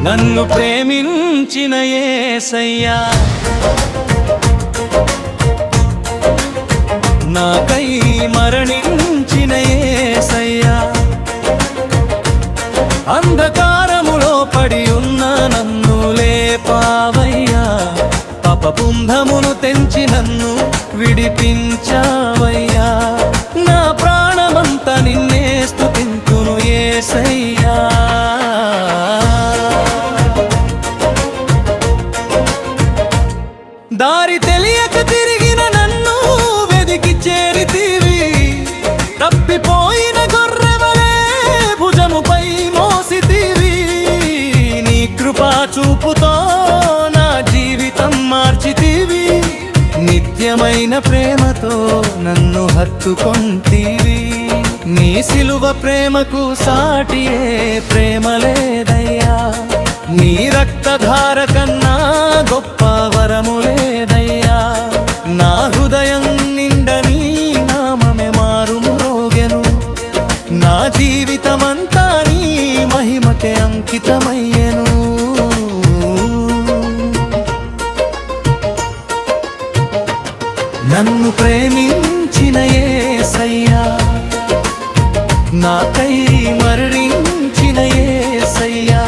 నన్ను ప్రేమించిన యేసయ్యా, నాకై మరణించిన యేసయ్యా, అంధకారములో పడి ఉన్న నన్ను లేపావయ్యా, పాపపుంధమును తెంచి నన్ను విడిపించావయ్యా, నా ప్రాణమంతా నిన్నే స్తుతింతును యేసయ్యా. దారి తెలియక తిరిగిన నన్ను వెదికి చేరితివి, తప్పిపోయిన గొర్రెవలే భుజముపై మోసితివి, నీ కృపా చూపుతో నా జీవితం మార్చితివి, నిత్యమైన ప్రేమతో నన్ను హత్తుకొంటివి, నీ సిలువ ప్రేమకు సాటియే ప్రేమ లేదయ్యా, నీ రక్తధార కన్నా గొప్ప వరము లేదయ్యా, నా హృదయం నిండా నీ నామమే మారుమ్రోగెను, నా జీవితమంతా నీ మహిమకే అంకితమయ్యెను. నన్ను ప్రేమించిన యేసయ్యా, నాకై మరణించిన యేసయ్యా,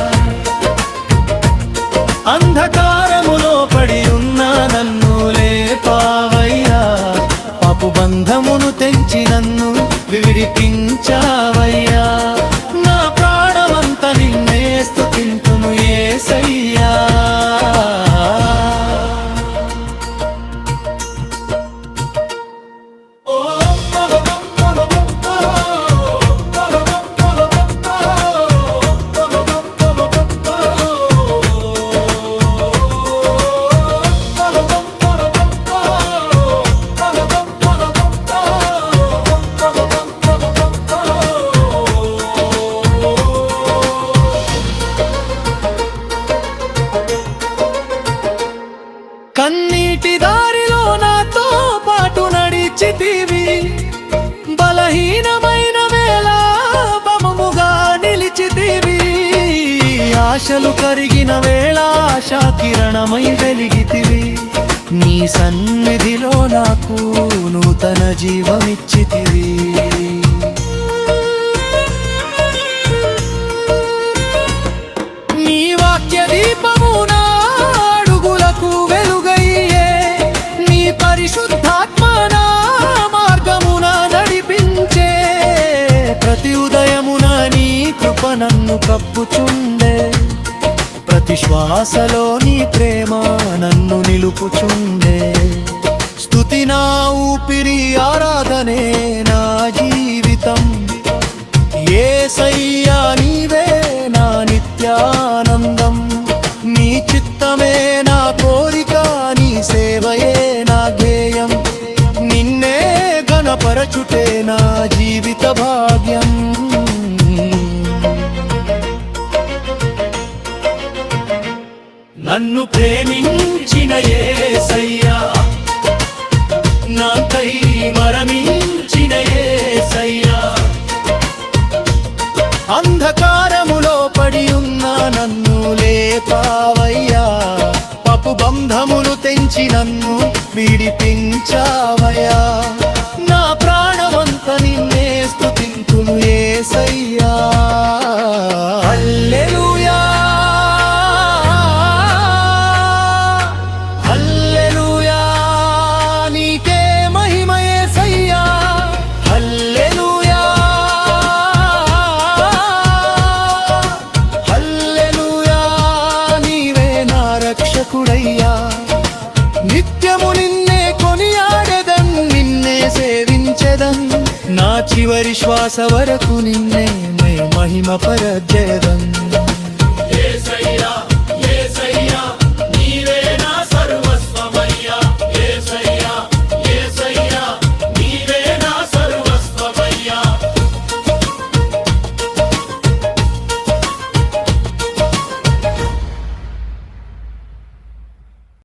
అంధకారములో పడి ఉన్న నన్ను లేపావయ్యా, పాపు బంధమును తెంచి నన్ను విడిపించావయ్యా, నా ప్రాణమంతా నిన్నే స్తుతింతును యేసయ్యా. కన్నీటి దారిలో నాతో పాటు నడిచితివి, బలహీనమైన వేళ బలముగా నిలిచితివి, ఆశలు కరిగిన వేళ ఆశా కిరణమై వెలిగితివి, నీ సన్నిధిలో నాకు నూతన జీవమిచ్చితివి. నీ వాక్య దీపము నా అడుగులకు వెలుగయ్యే, నీ పరిశుద్ధాత్మ నా మార్గమున నడిపించే, ప్రతి ఉదయమున నీ కృప నన్ను కప్పుచుండే, ప్రతి శ్వాసలో నీ ప్రేమ నన్ను నిలుపుచుండే, స్తుతి నా ఊపిరి ఆరాధనే నా జీవితం, యేసయ్యా నీవే నా నిత్యానందం, నీ చిత్తమే నా కోరిక, నీ సేవయే నా ధ్యేయం, నిన్నే ఘనపరచుటే నా జీవిత భాగ్యం. నన్ను ప్రేమించిన యేసయ్యా, నాకై మరణించిన యేసయ్యా, అంధకారములో పడి ఉన్న నన్ను లేపావయ్యా, పాపు బంధమును తెంచి నన్ను విడిపించావయ్యా, నా ప్రాణమంతా నిన్నే స్తుతింతును యేసయ్యా. హల్లెలూయా, హల్లెలూయా, నీకే మహిమ యేసయ్యా, హల్లెలూయా, హల్లెలూయా, నీవే నా రక్షకుడయ్యా, నిత్యము నిన్నే కొనియాడెదన్, నిన్నే సేవించెదన్, నా చివరి శ్వాస వరకు నిన్నే మహిమ పరచెదన్. యేసయ్యా.